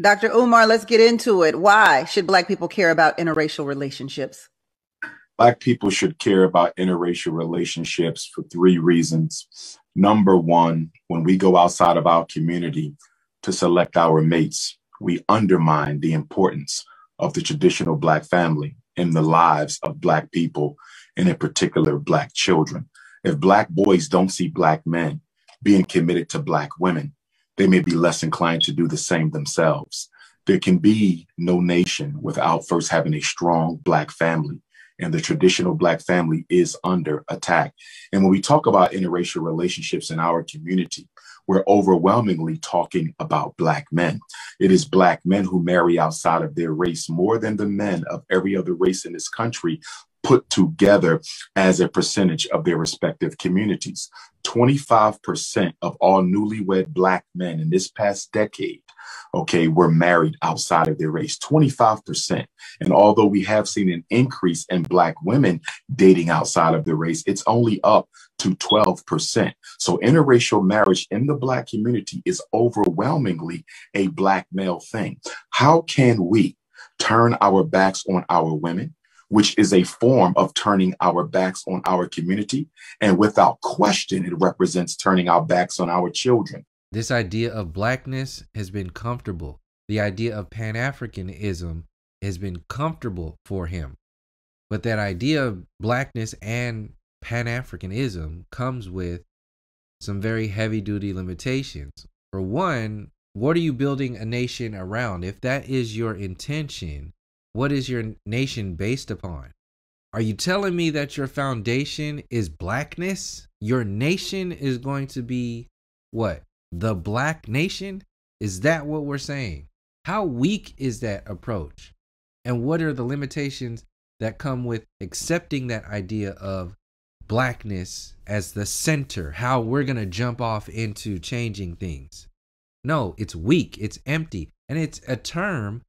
Dr. Umar, let's get into it. Why should Black people care about interracial relationships? Black people should care about interracial relationships for three reasons. Number one, when we go outside of our community to select our mates, we undermine the importance of the traditional Black family in the lives of Black people, and in particular, Black children. If Black boys don't see Black men being committed to Black women, they may be less inclined to do the same themselves. There can be no nation without first having a strong Black family, and the traditional Black family is under attack. And when we talk about interracial relationships in our community, we're overwhelmingly talking about Black men. It is Black men who marry outside of their race more than the men of every other race in this country put together as a percentage of their respective communities. 25% of all newlywed Black men in this past decade, okay, were married outside of their race, 25%. And although we have seen an increase in Black women dating outside of their race, it's only up to 12%. So interracial marriage in the Black community is overwhelmingly a Black male thing. How can we turn our backs on our women, which is a form of turning our backs on our community? And without question, it represents turning our backs on our children. This idea of Blackness has been comfortable. The idea of Pan-Africanism has been comfortable for him. But that idea of Blackness and Pan-Africanism comes with some very heavy-duty limitations. For one, what are you building a nation around? If that is your intention, what is your nation based upon? Are you telling me that your foundation is Blackness? Your nation is going to be what? The Black nation? Is that what we're saying? How weak is that approach? And what are the limitations that come with accepting that idea of Blackness as the center? How we're going to jump off into changing things? No, it's weak, it's empty, and it's a term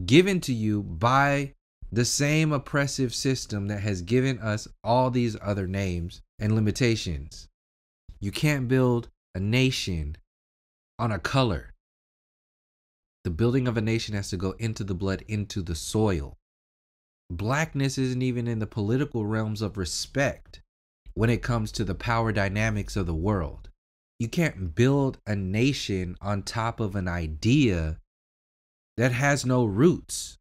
given to you by the same oppressive system that has given us all these other names and limitations. You can't build a nation on a color. The building of a nation has to go into the blood, into the soil. Blackness isn't even in the political realms of respect when it comes to the power dynamics of the world. You can't build a nation on top of an idea that has no roots.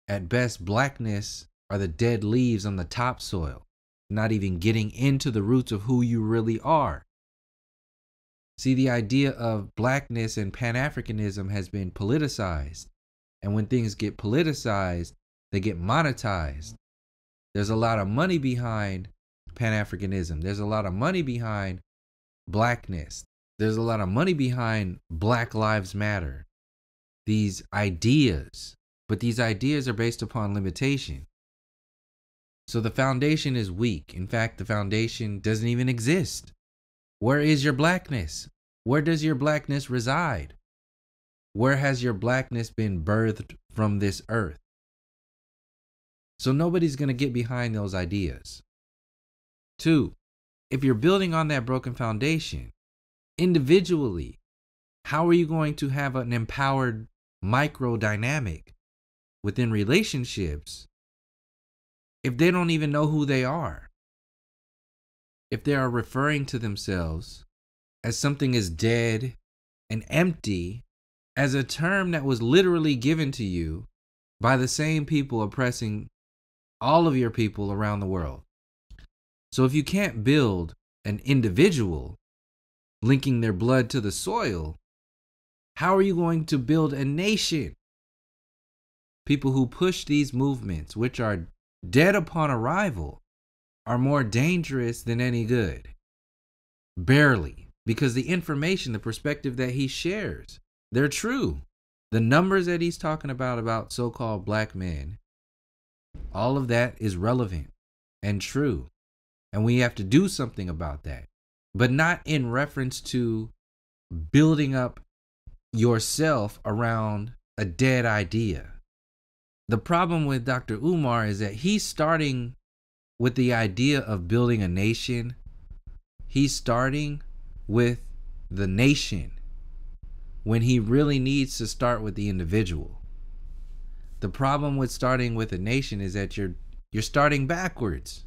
At best, Blackness are the dead leaves on the topsoil, not even getting into the roots of who you really are. See, the idea of Blackness and Pan-Africanism has been politicized. And when things get politicized, they get monetized. There's a lot of money behind Pan-Africanism. There's a lot of money behind Blackness. There's a lot of money behind Black Lives Matter. These ideas, but these ideas are based upon limitation. So the foundation is weak. In fact, the foundation doesn't even exist. Where is your Blackness? Where does your Blackness reside? Where has your Blackness been birthed from this earth? So nobody's going to get behind those ideas. Two, if you're building on that broken foundation, individually, how are you going to have an empowered micro dynamic within relationships if they don't even know who they are? If they are referring to themselves as something as dead and empty, as a term that was literally given to you by the same people oppressing all of your people around the world. So if you can't build an individual linking their blood to the soil, how are you going to build a nation? People who push these movements, which are dead upon arrival, are more dangerous than any good. Barely. Because the information, the perspective that he shares, they're true. The numbers that he's talking about so-called Black men, all of that is relevant and true. And we have to do something about that. But not in reference to building up yourself around a dead idea. The problem with Dr. Umar is that he's starting with the idea of building a nation. He's starting with the nation, when he really needs to start with the individual. The problem with starting with a nation is that you're starting backwards,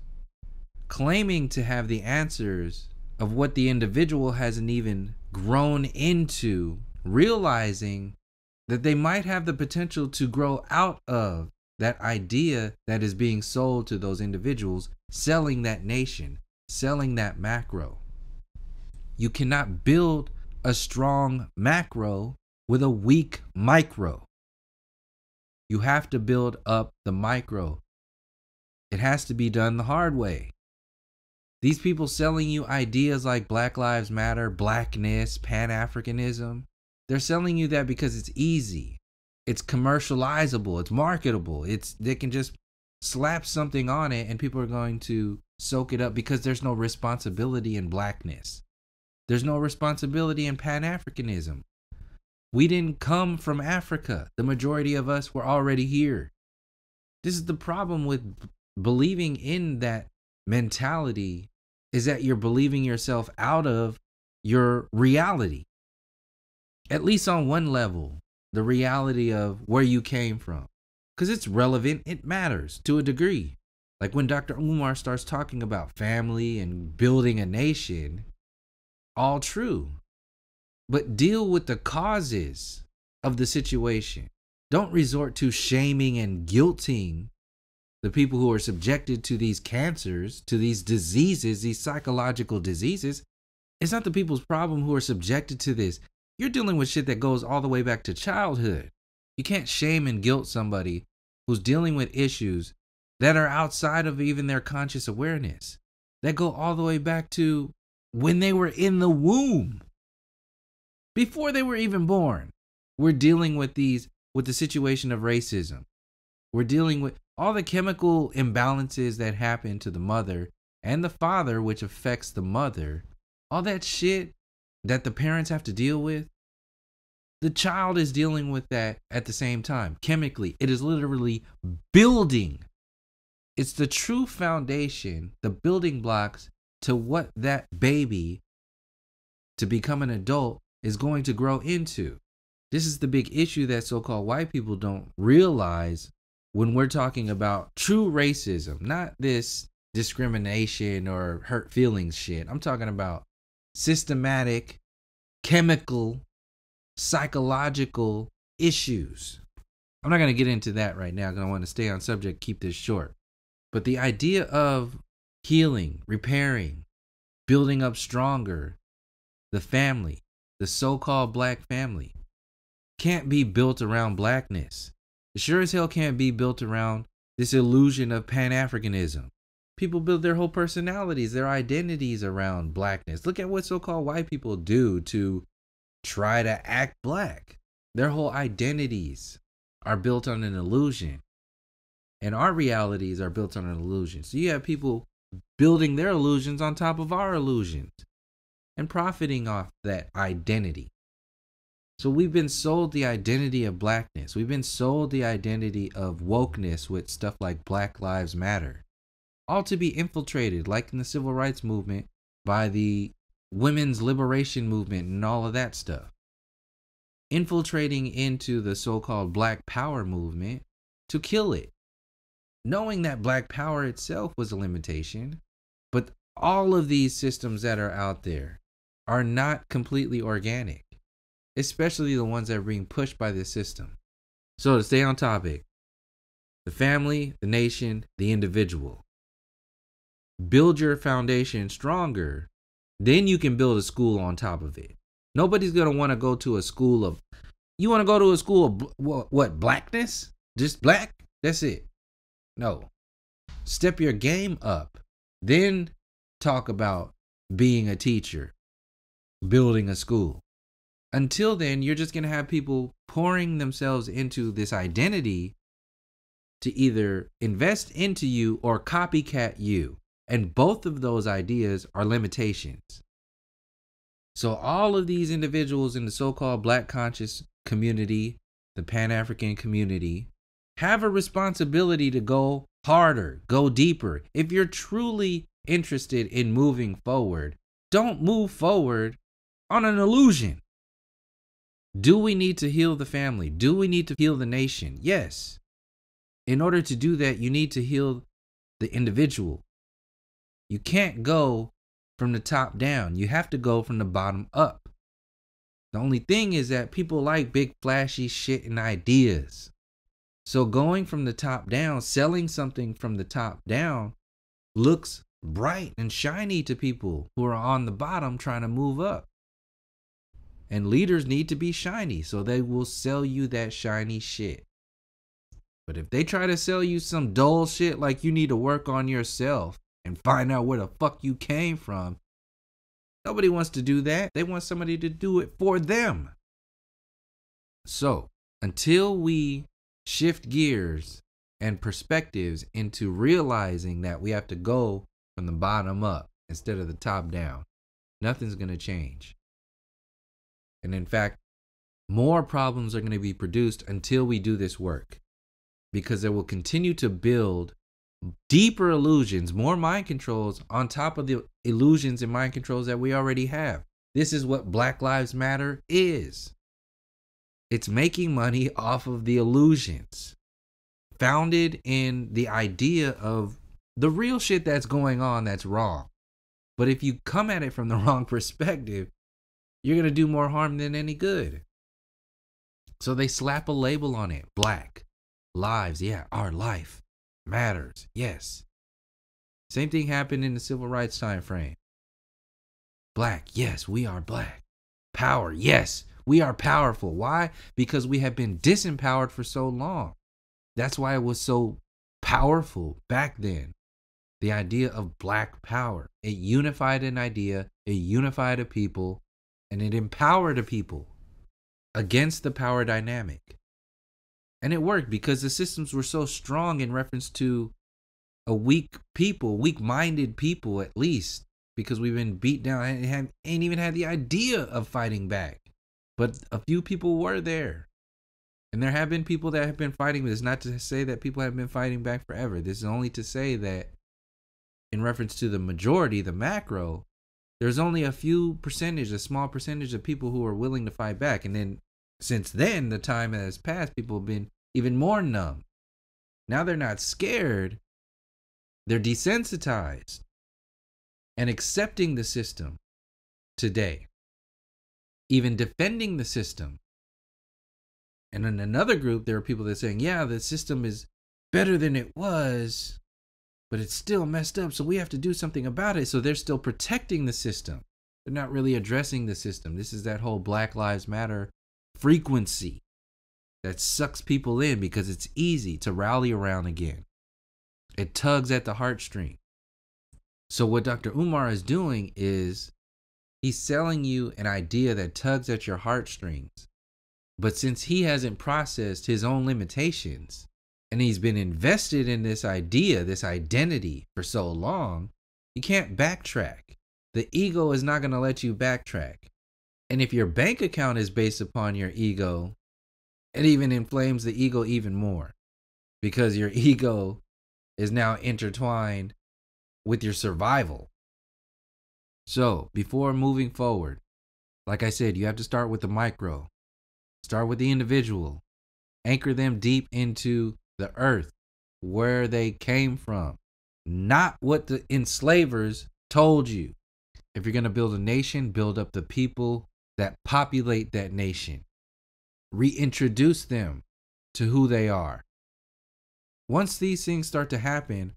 claiming to have the answers of what the individual hasn't even grown into, realizing that they might have the potential to grow out of that idea that is being sold to those individuals, selling that nation, selling that macro. You cannot build a strong macro with a weak micro. You have to build up the micro. It has to be done the hard way. These people selling you ideas like Black Lives Matter, blackness, Pan-Africanism, they're selling you that because it's easy. It's commercializable. It's marketable. They can just slap something on it and people are going to soak it up because there's no responsibility in blackness. There's no responsibility in Pan-Africanism. We didn't come from Africa. The majority of us were already here. This is the problem with believing in that mentality, is that you're believing yourself out of your reality. At least on one level, the reality of where you came from. Because it's relevant, it matters to a degree. Like when Dr. Umar starts talking about family and building a nation, all true. But deal with the causes of the situation. Don't resort to shaming and guilting the people who are subjected to these cancers, to these diseases, these psychological diseases. It's not the people's problem who are subjected to this. You're dealing with shit that goes all the way back to childhood. You can't shame and guilt somebody who's dealing with issues that are outside of even their conscious awareness, that go all the way back to when they were in the womb. Before they were even born, we're dealing with the situation of racism. We're dealing with all the chemical imbalances that happen to the mother and the father, which affects the mother. All that shit that the parents have to deal with. The child is dealing with that at the same time. Chemically, it is literally building. It's the true foundation, the building blocks to what that baby, to become an adult, is going to grow into. This is the big issue that so-called white people don't realize when we're talking about true racism, not this discrimination or hurt feelings shit. I'm talking about systematic, chemical, psychological issues. I'm not going to get into that right now because I want to stay on subject, keep this short. But the idea of healing, repairing, building up stronger, the family, the so-called black family, can't be built around blackness. It sure as hell can't be built around this illusion of Pan-Africanism. People build their whole personalities, their identities around blackness. Look at what so-called white people do to try to act black. Their whole identities are built on an illusion. And our realities are built on an illusion. So you have people building their illusions on top of our illusions and profiting off that identity. So we've been sold the identity of blackness. We've been sold the identity of wokeness with stuff like Black Lives Matter. All to be infiltrated, like in the civil rights movement, by the women's liberation movement and all of that stuff. Infiltrating into the so-called Black Power movement to kill it. Knowing that Black Power itself was a limitation, but all of these systems that are out there are not completely organic, especially the ones that are being pushed by this system. So to stay on topic, the family, the nation, the individual. Build your foundation stronger, then you can build a school on top of it. Nobody's going to want to go to a school of, you want to go to a school of what, blackness? Just black? That's it. No. Step your game up. Then talk about being a teacher, building a school. Until then, you're just going to have people pouring themselves into this identity to either invest into you or copycat you. And both of those ideas are limitations. So all of these individuals in the so-called Black conscious community, the Pan-African community, have a responsibility to go harder, go deeper. If you're truly interested in moving forward, don't move forward on an illusion. Do we need to heal the family? Do we need to heal the nation? Yes. In order to do that, you need to heal the individual. You can't go from the top down. You have to go from the bottom up. The only thing is that people like big flashy shit and ideas. So going from the top down, selling something from the top down looks bright and shiny to people who are on the bottom trying to move up. And leaders need to be shiny, so they will sell you that shiny shit. But if they try to sell you some dull shit like you need to work on yourself and find out where the fuck you came from, nobody wants to do that. They want somebody to do it for them. So, until we shift gears and perspectives into realizing that we have to go from the bottom up instead of the top down, nothing's going to change. And in fact, more problems are going to be produced until we do this work, because it will continue to build deeper illusions, more mind controls on top of the illusions and mind controls that we already have. This is what Black Lives Matter is. It's making money off of the illusions founded in the idea of the real shit that's going on that's wrong. But if you come at it from the wrong perspective, you're going to do more harm than any good. So they slap a label on it. Black lives. Yeah, our life matters. Yes. Same thing happened in the civil rights time frame. Black. Yes, we are black. Power. Yes, we are powerful. Why? Because we have been disempowered for so long. That's why it was so powerful back then. The idea of black power. It unified an idea. It unified a people. And it empowered a people against the power dynamic. And it worked because the systems were so strong in reference to a weak people, weak-minded people at least, because we've been beat down and ain't even had the idea of fighting back. But a few people were there. And there have been people that have been fighting. But it's not to say that people have been fighting back forever. This is only to say that in reference to the majority, the macro, there's only a small percentage of people who are willing to fight back. And then since then, the time has passed, people have been even more numb. Now they're not scared. They're desensitized and accepting the system today, even defending the system. And in another group, there are people that are saying, yeah, the system is better than it was, but it's still messed up, so we have to do something about it. So they're still protecting the system. They're not really addressing the system. This is that whole Black Lives Matter frequency that sucks people in because it's easy to rally around again. It tugs at the heartstring. So what Dr. Umar is doing is he's selling you an idea that tugs at your heartstrings. But since he hasn't processed his own limitations, and he's been invested in this idea, this identity for so long, you can't backtrack. The ego is not going to let you backtrack. And if your bank account is based upon your ego, it even inflames the ego even more, because your ego is now intertwined with your survival. So before moving forward, like I said, you have to start with the micro. Start with the individual. Anchor them deep into the earth, where they came from, not what the enslavers told you. If you're going to build a nation, build up the people that populate that nation. Reintroduce them to who they are. Once these things start to happen,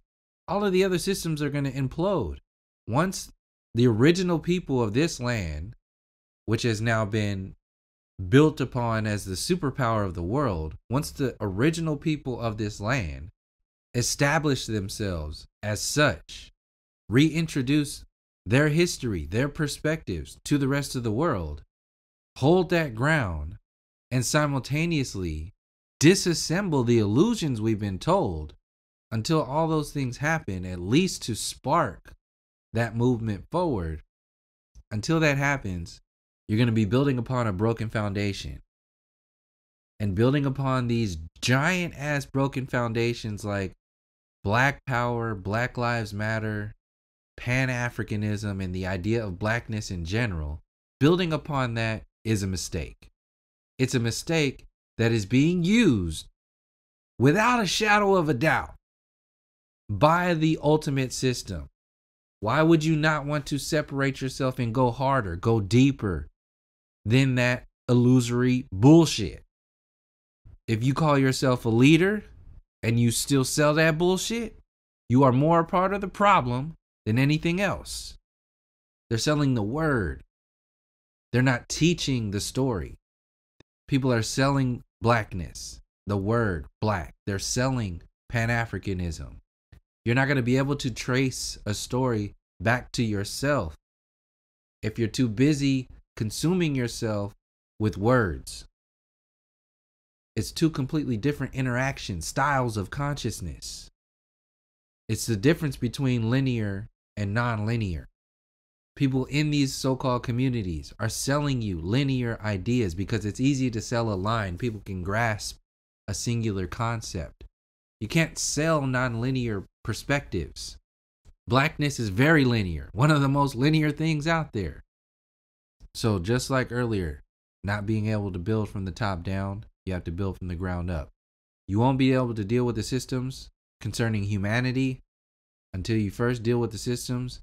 all of the other systems are going to implode. Once the original people of this land, which has now been built upon as the superpower of the world, once the original people of this land establish themselves as such, reintroduce their history, their perspectives to the rest of the world, hold that ground, and simultaneously disassemble the illusions we've been told, until all those things happen, at least to spark that movement forward. Until that happens, you're going to be building upon a broken foundation. And building upon these giant ass broken foundations like Black Power, Black Lives Matter, Pan-Africanism, and the idea of blackness in general, building upon that is a mistake. It's a mistake that is being used without a shadow of a doubt by the ultimate system. Why would you not want to separate yourself and go harder, go deeper than that illusory bullshit? If you call yourself a leader and you still sell that bullshit, you are more a part of the problem than anything else. They're selling the word. They're not teaching the story. People are selling blackness, the word black. They're selling Pan-Africanism. You're not going to be able to trace a story back to yourself if you're too busy consuming yourself with words. It's two completely different interaction styles of consciousness. It's the difference between linear and non-linear. People in these so-called communities are selling you linear ideas because it's easy to sell a line. People can grasp a singular concept. You can't sell non-linear perspectives. Blackness is very linear, one of the most linear things out there. So just like earlier, not being able to build from the top down, you have to build from the ground up. You won't be able to deal with the systems concerning humanity until you first deal with the systems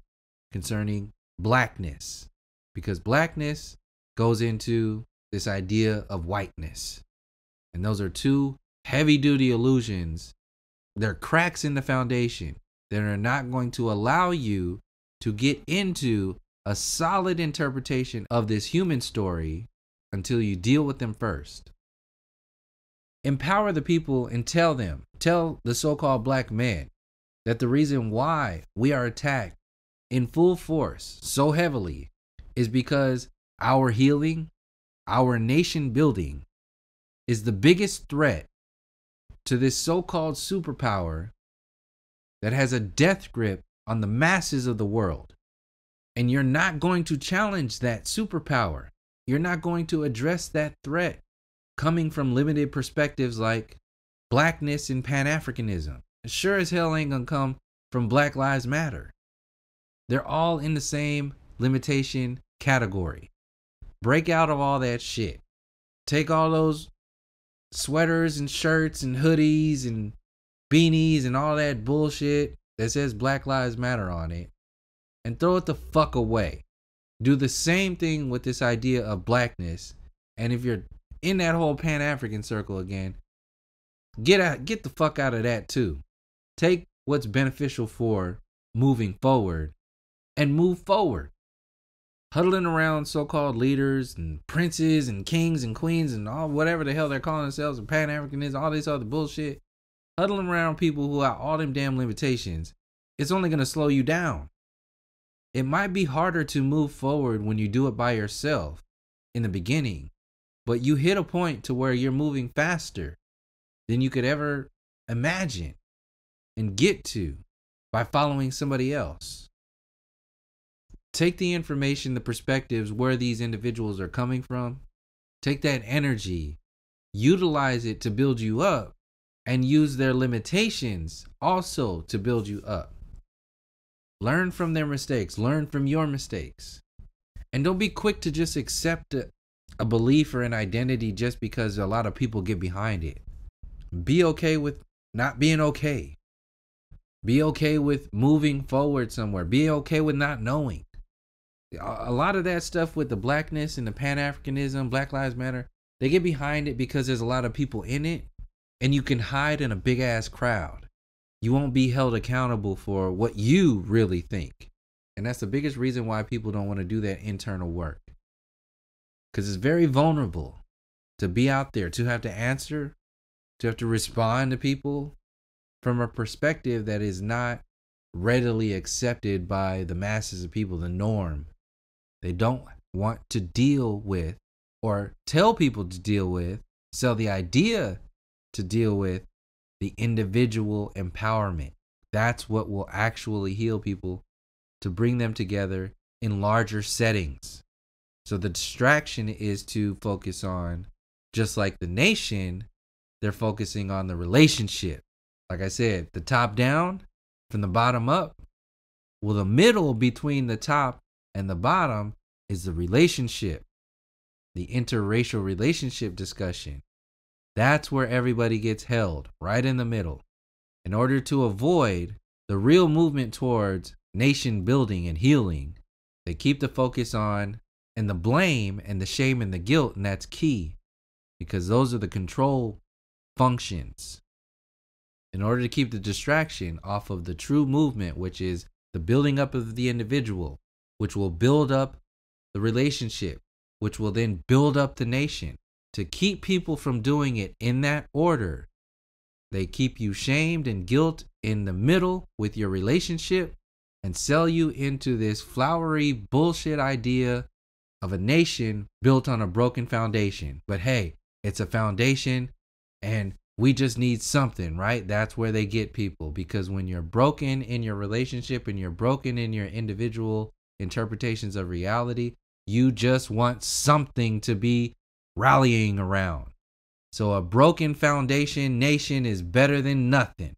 concerning blackness, because blackness goes into this idea of whiteness, and those are two heavy-duty illusions. They're cracks in the foundation that are not going to allow you to get into a solid interpretation of this human story until you deal with them first. Empower the people and tell the so-called black men that the reason why we are attacked in full force so heavily is because our healing, our nation building is the biggest threat to this so-called superpower that has a death grip on the masses of the world. And you're not going to challenge that superpower. You're not going to address that threat coming from limited perspectives like blackness and Pan-Africanism. It sure as hell ain't gonna come from Black Lives Matter. They're all in the same limitation category. Break out of all that shit. Take all those sweaters and shirts and hoodies and beanies and all that bullshit that says Black Lives Matter on it and throw it the fuck away. Do the same thing with this idea of blackness. And if you're in that whole Pan-African circle again, get the fuck out of that too. Take what's beneficial for moving forward and move forward. Huddling around so-called leaders and princes and kings and queens and all whatever the hell they're calling themselves and Pan-Africanism, all this other bullshit. Huddling around people who have all them damn limitations, it's only going to slow you down. It might be harder to move forward when you do it by yourself in the beginning, but you hit a point to where you're moving faster than you could ever imagine and get to by following somebody else. Take the information, the perspectives, where these individuals are coming from. Take that energy, utilize it to build you up, and use their limitations also to build you up. Learn from their mistakes. Learn from your mistakes. And don't be quick to just accept a belief or an identity just because a lot of people get behind it. Be okay with not being okay. Be okay with moving forward somewhere. Be okay with not knowing. A lot of that stuff with the blackness and the Pan-Africanism, Black Lives Matter, they get behind it because there's a lot of people in it and you can hide in a big ass crowd. You won't be held accountable for what you really think. And that's the biggest reason why people don't want to do that internal work. Because it's very vulnerable to be out there, to have to answer, to have to respond to people from a perspective that is not readily accepted by the masses of people, the norm. They don't want to deal with or tell people to deal with, sell the idea to deal with the individual empowerment. That's what will actually heal people, to bring them together in larger settings. So the distraction is to focus on, just like the nation, they're focusing on the relationship. Like I said, the top down from the bottom up. Well, the middle between the top and the bottom is the relationship. the interracial relationship discussion, that's where everybody gets held, right in the middle. In order to avoid the real movement towards nation building and healing, they keep the focus on and the blame and the shame and the guilt, and that's key because those are the control functions. In order to keep the distraction off of the true movement, which is the building up of the individual, which will build up the relationship, which will then build up the nation. To keep people from doing it in that order, they keep you shamed and guilt in the middle with your relationship and sell you into this flowery bullshit idea of a nation built on a broken foundation. But hey, it's a foundation and we just need something, right? That's where they get people, because when you're broken in your relationship and you're broken in your individual interpretations of reality, you just want something to be rallying around. So a broken foundation nation is better than nothing.